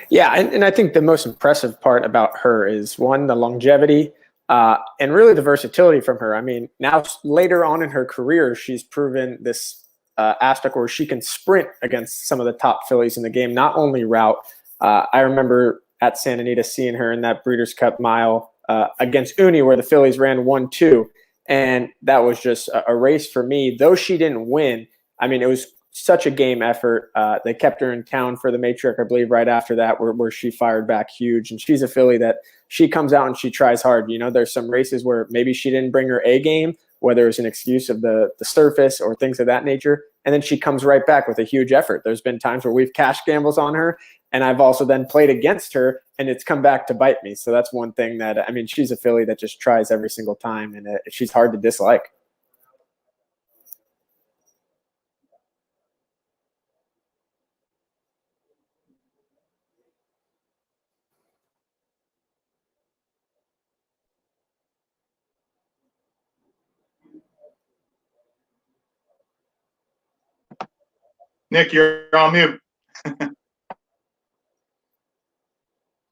[SPEAKER 4] Yeah, and I think the most impressive part about her is, one, the longevity and really the versatility from her. I mean, now later on in her career, she's proven this aspect where she can sprint against some of the top fillies in the game, not only route. I remember at Santa Anita seeing her in that Breeders' Cup mile against Uni where the fillies ran 1-2. And that was just a race for me. Though she didn't win, I mean, it was such a game effort. They kept her in town for the matriarch, I believe, right after that, where she fired back huge. And she's a filly that she comes out and she tries hard. You know, there's some races where maybe she didn't bring her A game, whether it's an excuse of the surface or things of that nature. And then she comes right back with a huge effort. There's been times where we've cashed gambles on her, and I've also then played against her, and it's come back to bite me. So that's one thing that, I mean, she's a filly that just tries every single time, and she's hard to dislike.
[SPEAKER 3] Nick, you're on mute.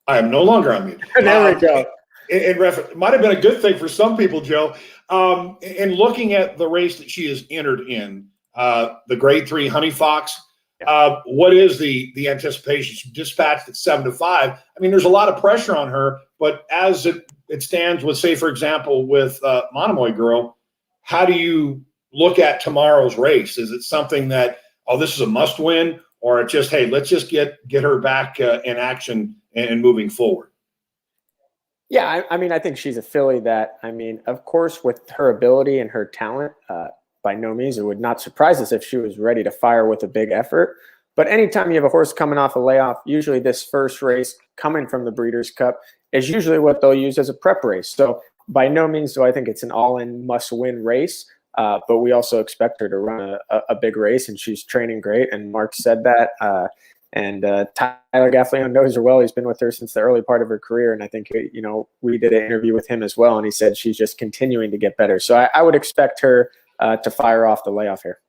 [SPEAKER 1] I am no longer on mute.
[SPEAKER 4] There we go.
[SPEAKER 1] It might have been a good thing for some people, Joe. In looking at the race that she has entered in, the Grade 3 Honey Fox, what is the anticipation? She dispatched at 7-5. I mean, there's a lot of pressure on her, but as it stands with, say, for example, with Monomoy Girl, how do you look at tomorrow's race? Is it something that, oh, this is a must win, or it's just, hey, let's just get her back in action and moving forward?
[SPEAKER 4] Yeah, I mean, I think she's a filly that, I mean, of course, with her ability and her talent, by no means, it would not surprise us if she was ready to fire with a big effort. But anytime you have a horse coming off a layoff, usually this first race coming from the Breeders' Cup is usually what they'll use as a prep race. So by no means do I think it's an all-in must-win race, but we also expect her to run a big race, and she's training great, and Mark said that. And Tyler Gaffleon knows her well. He's been with her since the early part of her career. And I think, you know, we did an interview with him as well, and he said she's just continuing to get better. So I would expect her to fire off the layoff here.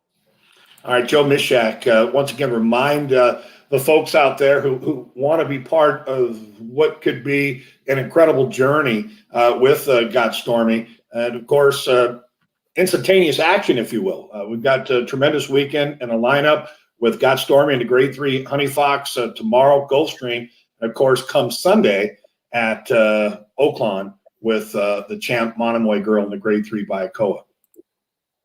[SPEAKER 1] All right, Joe Mishak, once again, remind the folks out there who want to be part of what could be an incredible journey with Got Stormy. And, of course, instantaneous action, if you will. We've got a tremendous weekend and a lineup with Got Stormy and the Grade 3 Honey Fox tomorrow, Gulfstream. And, of course, come Sunday at Oaklawn with the champ Monomoy Girl and the Grade 3 Bayakoa.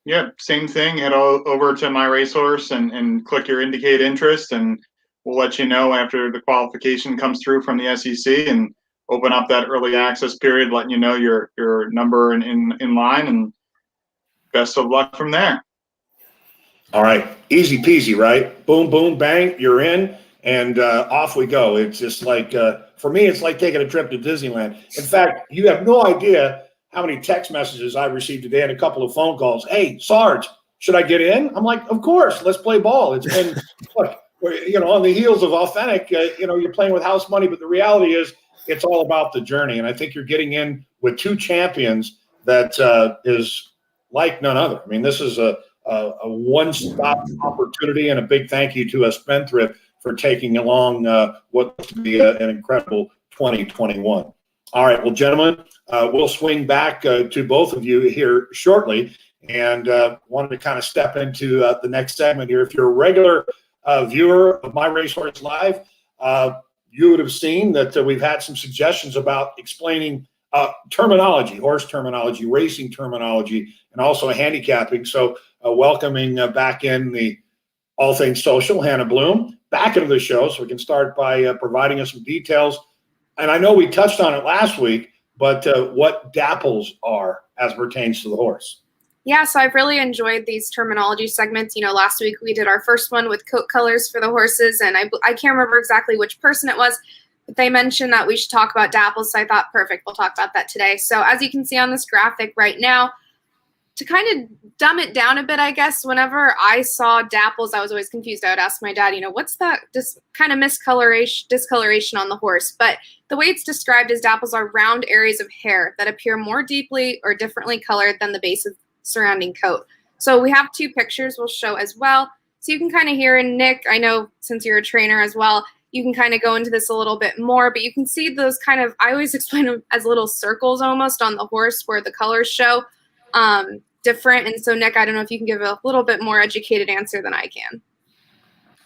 [SPEAKER 3] Yeah, same thing. Head over to MyRacehorse and click your indicate interest, and we'll let you know after the qualification comes through from the SEC and open up that early access period, letting you know your number in line, and best of luck from there.
[SPEAKER 1] All right, easy peasy, right? Boom, boom, bang, you're in, and off we go. It's just like, for me, it's like taking a trip to Disneyland. In fact, you have no idea how many text messages I received today and a couple of phone calls. Hey, Sarge, should I get in? I'm like, of course, let's play ball. It's been, look, on the heels of Authentic, you're playing with house money, but the reality is it's all about the journey. And I think you're getting in with two champions that is like none other. I mean, this is a one-stop opportunity, and a big thank you to Spendthrift for taking along what looks to be an incredible 2021. All right, well, gentlemen, we'll swing back to both of you here shortly, and wanted to kind of step into the next segment here. If you're a regular viewer of MyRacehorse Live, you would have seen that we've had some suggestions about explaining terminology, horse terminology, racing terminology, and also handicapping. So welcoming back in the All Things Social, Hannah Bloom, back into the show, so we can start by providing us some details. And I know we touched on it last week, but what Dapples are as pertains to the horse.
[SPEAKER 10] Yeah, so I've really enjoyed these terminology segments. Last week we did our first one with coat colors for the horses, and I can't remember exactly which person it was, but they mentioned that we should talk about Dapples, so I thought, perfect, we'll talk about that today. So as you can see on this graphic right now, to kind of dumb it down a bit, I guess, whenever I saw Dapples, I was always confused. I would ask my dad, what's that kind of discoloration on the horse? But the way it's described is Dapples are round areas of hair that appear more deeply or differently colored than the base of surrounding coat. So we have two pictures we'll show as well. So you can kind of hear, and Nick, I know since you're a trainer as well, you can kind of go into this a little bit more, but you can see those kind of, I always explain them as little circles almost on the horse where the colors show different. And so Nick, I don't know if you can give a little bit more educated answer than I can.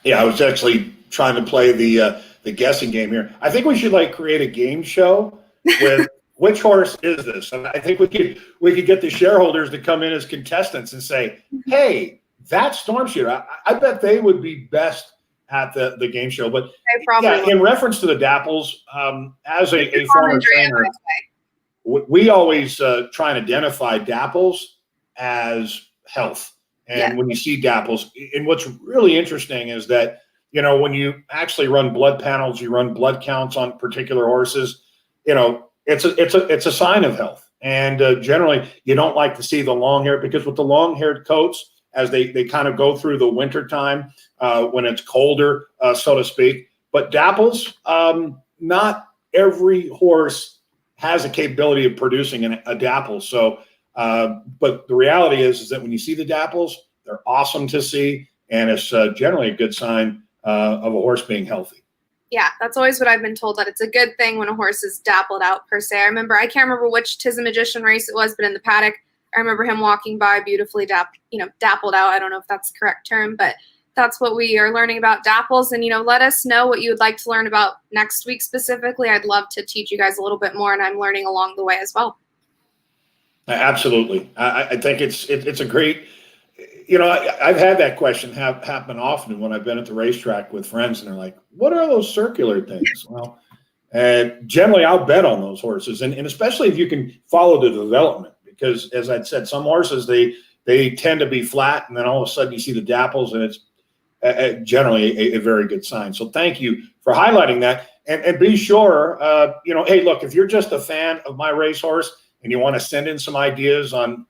[SPEAKER 1] Yeah, I was actually trying to play the guessing game here. I think we should create a game show with which horse is this? And I think we could get the shareholders to come in as contestants and say, hey, that's Storm Shooter. I bet they would be best at the game show. But yeah, in reference to the Dapples, as a former trainer, we always try and identify Dapples as health. And when you see Dapples, and what's really interesting is that, when you actually run blood panels, you run blood counts on particular horses, it's a sign of health. And generally, you don't like to see the long hair, because with the long-haired coats, as they kind of go through the winter time when it's colder, so to speak. But Dapples, not every horse has a capability of producing a Dapple. So, but the reality is that when you see the Dapples, they're awesome to see, and it's generally a good sign of a horse being healthy.
[SPEAKER 10] Yeah, that's always what I've been told, that it's a good thing when a horse is dappled out per se. I can't remember which Tis a Magician race it was, but in the paddock, I remember him walking by beautifully dappled out. I don't know if that's the correct term, but that's what we are learning about Dapples. And, let us know what you would like to learn about next week specifically. I'd love to teach you guys a little bit more, and I'm learning along the way as well.
[SPEAKER 1] Absolutely. I think it's a great, I've had that question happen often when I've been at the racetrack with friends, and they're like, what are those circular things? Well, generally I'll bet on those horses, and especially if you can follow the development, because as I'd said, some horses, they tend to be flat, and then all of a sudden you see the Dapples, and it's generally a very good sign. So thank you for highlighting that. And be sure, hey, look, if you're just a fan of My Racehorse and you want to send in some ideas on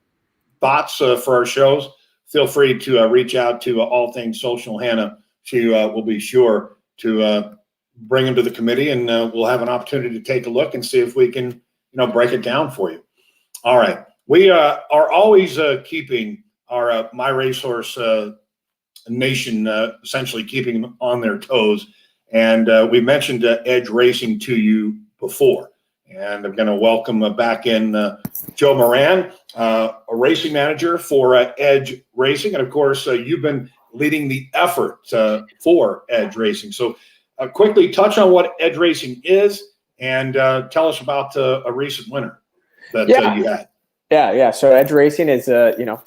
[SPEAKER 1] thoughts for our shows, feel free to reach out to All Things Social Hannah. She will be sure to bring them to the committee, and we'll have an opportunity to take a look and see if we can, break it down for you. All right. We are always keeping our My Racehorse nation essentially keeping them on their toes. And we mentioned Edge Racing to you before. And I'm going to welcome back in Joe Moran, a racing manager for Edge Racing. And of course, you've been leading the effort for Edge Racing. So quickly touch on what Edge Racing is, and tell us about a recent winner that you had.
[SPEAKER 4] Yeah. So Edge Racing is,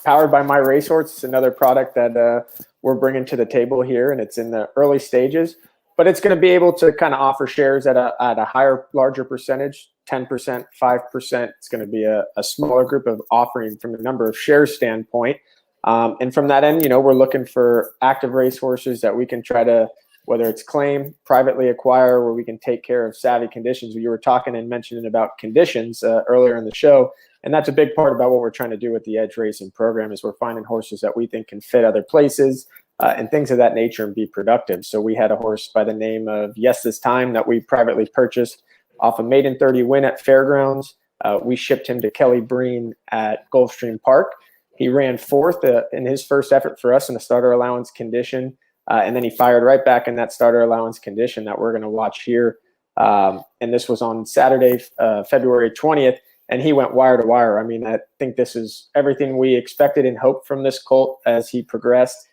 [SPEAKER 4] powered by My Racehorse. It's another product that we're bringing to the table here, and it's in the early stages. But it's going to be able to kind of offer shares at a higher, larger percentage, 10%, 5%. It's going to be a smaller group of offering from a number of shares standpoint. And from that end, we're looking for active racehorses that we can try to, whether it's claim, privately acquire, where we can take care of savvy conditions. You were talking and mentioning about conditions earlier in the show. And that's a big part about what we're trying to do with the Edge Racing program, is we're finding horses that we think can fit other places and things of that nature and be productive. So we had a horse by the name of Yes This Time that we privately purchased off a maiden 30 win at Fairgrounds. We shipped him to Kelly Breen at Gulfstream Park. He ran fourth in his first effort for us in a starter allowance condition. And then he fired right back in that starter allowance condition that we're going to watch here. And this was on Saturday, February 20th. And he went wire to wire. I think this is everything we expected and hoped from this colt as he progressed.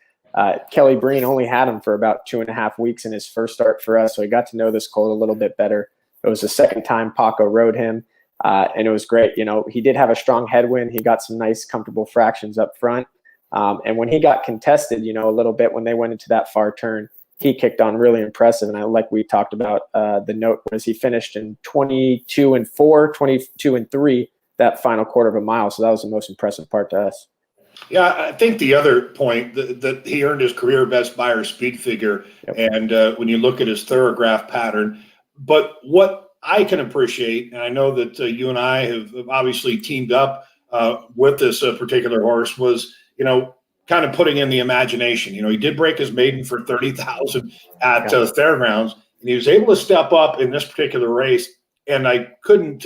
[SPEAKER 4] Kelly Breen only had him for about 2.5 weeks in his first start for us, so I got to know this colt a little bit better. It was the second time Paco rode him, and it was great. He did have a strong headwind. He got some nice, comfortable fractions up front. And when he got contested, a little bit when they went into that far turn, he kicked on really impressive. And like we talked about, the note was he finished in 22-4, 22-3 that final quarter of a mile. So that was the most impressive part to us.
[SPEAKER 1] Yeah, I think the other point that he earned his career best buyer speed figure, and when you look at his thoroughgraph pattern, but what I can appreciate, and I know that you and I have obviously teamed up with this particular horse, was kind of putting in the imagination. He did break his maiden for 30,000 at Fairgrounds, and he was able to step up in this particular race. And I couldn't.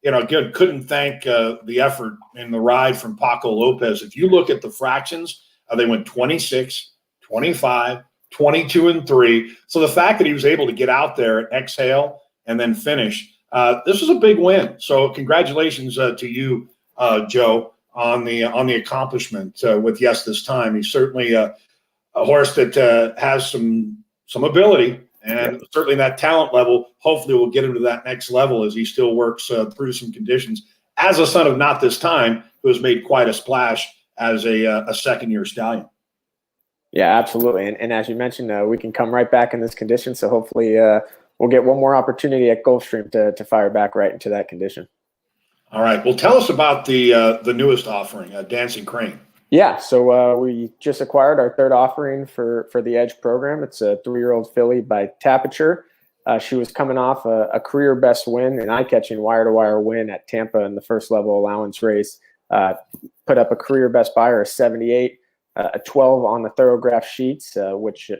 [SPEAKER 1] Again, couldn't thank the effort in the ride from Paco Lopez. If you look at the fractions, they went 26, 25, 22, and 3. So the fact that he was able to get out there and exhale and then finish, this was a big win. So congratulations to you, Joe, on the accomplishment with Yes This Time. He's certainly a horse that has some ability. And certainly that talent level, hopefully will get him to that next level as he still works through some conditions. As a son of Not This Time, who has made quite a splash as a second-year stallion.
[SPEAKER 4] Yeah, absolutely. And as you mentioned, we can come right back in this condition. So hopefully we'll get one more opportunity at Gulfstream to fire back right into that condition.
[SPEAKER 1] All right. Well, tell us about the newest offering, Dancing Crane.
[SPEAKER 4] Yeah, so we just acquired our third offering for the Edge program. It's a 3-year-old filly by Pletcher. She was coming off a career best win, an eye-catching wire-to-wire win at Tampa in the first level allowance race. Put up a career best buyer of 78, a 12 on the thoroughgraph sheets, which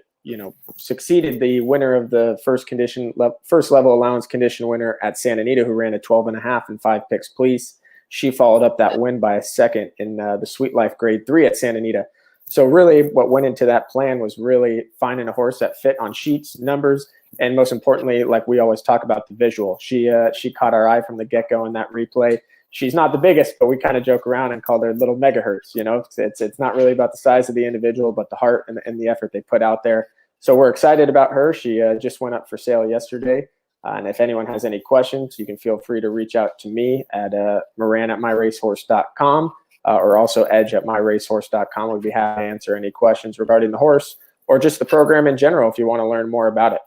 [SPEAKER 4] succeeded the winner of the first level allowance condition winner at Santa Anita, who ran a 12.5 and 5 picks please. She followed up that win by a second in the Sweet Life Grade 3 at Santa Anita. So really what went into that plan was really finding a horse that fit on sheets, numbers, and most importantly, like we always talk about, the visual. She caught our eye from the get-go in that replay. She's not the biggest, but we kind of joke around and call her little megahertz. It's not really about the size of the individual, but the heart and the effort they put out there. So we're excited about her. She just went up for sale yesterday. And if anyone has any questions, you can feel free to reach out to me at moran@myracehorse.com or also edge@myracehorse.com. We'd be happy to answer any questions regarding the horse or just the program in general if you want to learn more about it.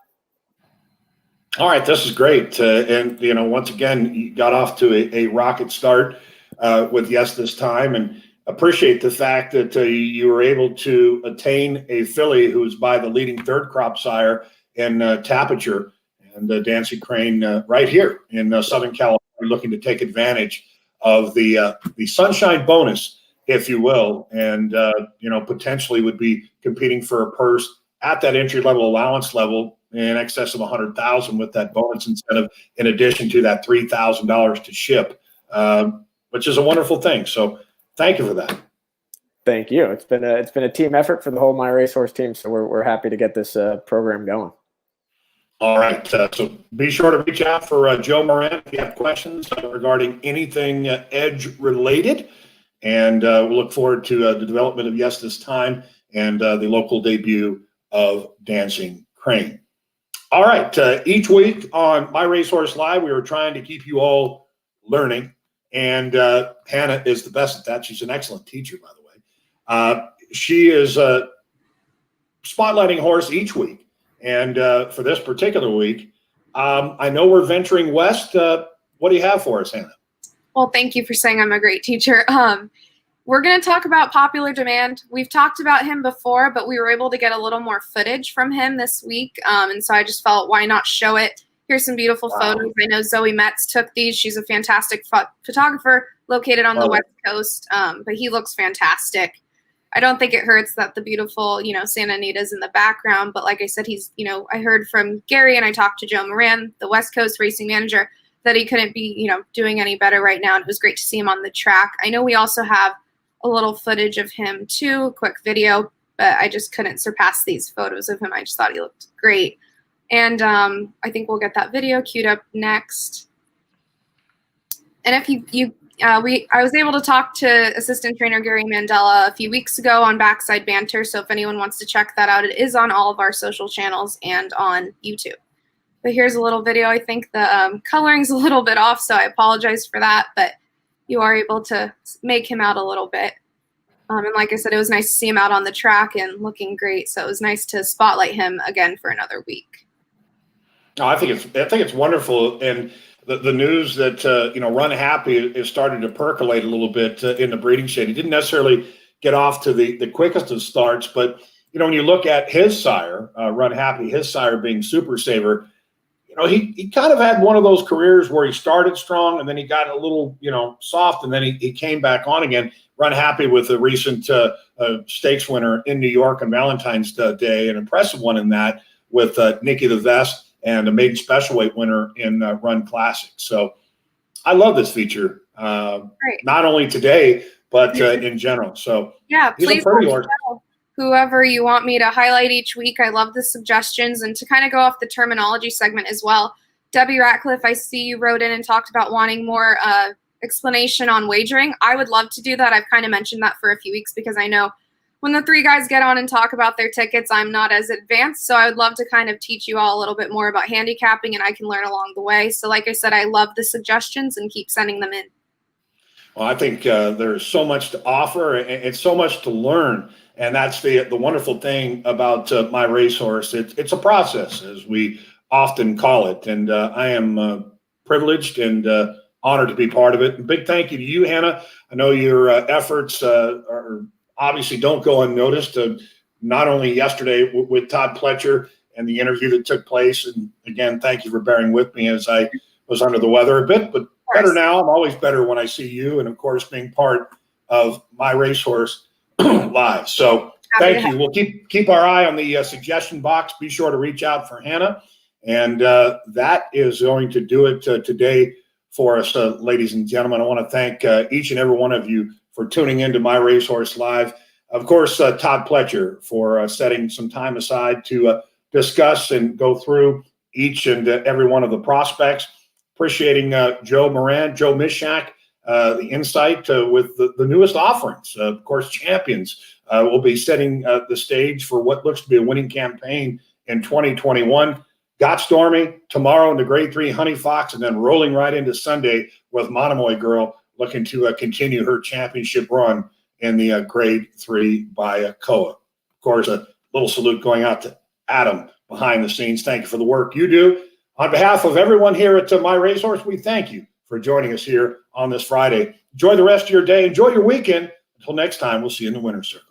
[SPEAKER 1] All right, this is great. And, once again, you got off to a rocket start with Yes This Time, and appreciate the fact that you were able to attain a filly who's by the leading third crop sire in Pletcher. And Dancing Crane right here in Southern California, looking to take advantage of the sunshine bonus, if you will, and potentially would be competing for a purse at that entry level allowance level in excess of $100,000 with that bonus incentive, in addition to that $3,000 to ship, which is a wonderful thing. So thank you for that.
[SPEAKER 4] Thank you. It's been a team effort for the whole My Racehorse team, so we're happy to get this program going.
[SPEAKER 1] All right, so be sure to reach out for Joe Moran if you have questions regarding anything Edge related, and we'll look forward to the development of Yes This Time and the local debut of Dancing Crane. All right, each week on My Racehorse Live, we were trying to keep you all learning, and Hannah is the best at that. She's an excellent teacher, by the way. She is spotlighting a horse each week. And for this particular week, I know we're venturing west. What do you have for us, Hannah?
[SPEAKER 10] Well, thank you for saying I'm a great teacher. We're going to talk about Popular Demand. We've talked about him before, but we were able to get a little more footage from him this week. And so I just felt, why not show it? Here's some beautiful photos. I know Zoe Metz took these. She's a fantastic photographer located on the West Coast, but he looks fantastic. I don't think it hurts that the beautiful, Santa Anita's in the background. But like I said, he's, I heard from Gary and I talked to Joe Moran, the West Coast racing manager, that he couldn't be, doing any better right now. And it was great to see him on the track. I know we also have a little footage of him too, a quick video, but I just couldn't surpass these photos of him. I just thought he looked great. And I think we'll get that video queued up next. And if I was able to talk to assistant trainer Gary Mandela a few weeks ago on Backside Banter, so if anyone wants to check that out, it is on all of our social channels and on YouTube. But here's a little video. I think the coloring's a little bit off, so I apologize for that, but you are able to make him out a little bit. And like I said, it was nice to see him out on the track and looking great, so it was nice to spotlight him again for another week.
[SPEAKER 1] No, I think it's wonderful, and the news that Run Happy is starting to percolate a little bit in the breeding shade. He didn't necessarily get off to the quickest of starts. But, when you look at his sire, Run Happy, his sire being Super Saver, he kind of had one of those careers where he started strong and then he got a little, soft, and then he came back on again. Run Happy with a recent stakes winner in New York on Valentine's Day, an impressive one in that with Nikki the Vest and a maiden special weight winner in Run Classic. So I love this feature, not only today, but in general. So
[SPEAKER 10] yeah,
[SPEAKER 1] he's
[SPEAKER 10] please
[SPEAKER 1] a pretty horse.
[SPEAKER 10] Whoever you want me to highlight each week. I love the suggestions. And to kind of go off the terminology segment as well, Debbie Ratcliffe, I see you wrote in and talked about wanting more explanation on wagering. I would love to do that. I've kind of mentioned that for a few weeks because I know when the three guys get on and talk about their tickets, I'm not as advanced. So I would love to kind of teach you all a little bit more about handicapping, and I can learn along the way. So like I said, I love the suggestions and keep sending them in.
[SPEAKER 1] Well, I think there's so much to offer and so much to learn. And that's the wonderful thing about My Racehorse. It's a process, as we often call it. And I am privileged and honored to be part of it. And big thank you to you, Hannah. I know your efforts are obviously don't go unnoticed. Not only yesterday with Todd Pletcher and the interview that took place. And again, thank you for bearing with me as I was under the weather a bit, but better now. I'm always better when I see you. And of course, being part of My Racehorse Live. So thank you. We'll keep our eye on the suggestion box. Be sure to reach out for Hannah. And that is going to do it today for us, ladies and gentlemen. I want to thank each and every one of you for tuning into My Racehorse Live. Of course, Todd Pletcher for setting some time aside to discuss and go through each and every one of the prospects. Appreciating Joe Moran, Joe Mishak, the insight with the newest offerings. Of course, Champions will be setting the stage for what looks to be a winning campaign in 2021. Got Stormy tomorrow in the Grade 3 Honey Fox, and then rolling right into Sunday with Monomoy Girl looking to continue her championship run in the Grade 3 by Koa. Of course, a little salute going out to Adam behind the scenes. Thank you for the work you do. On behalf of everyone here at My Racehorse, we thank you for joining us here on this Friday. Enjoy the rest of your day. Enjoy your weekend. Until next time, we'll see you in the winner's circle.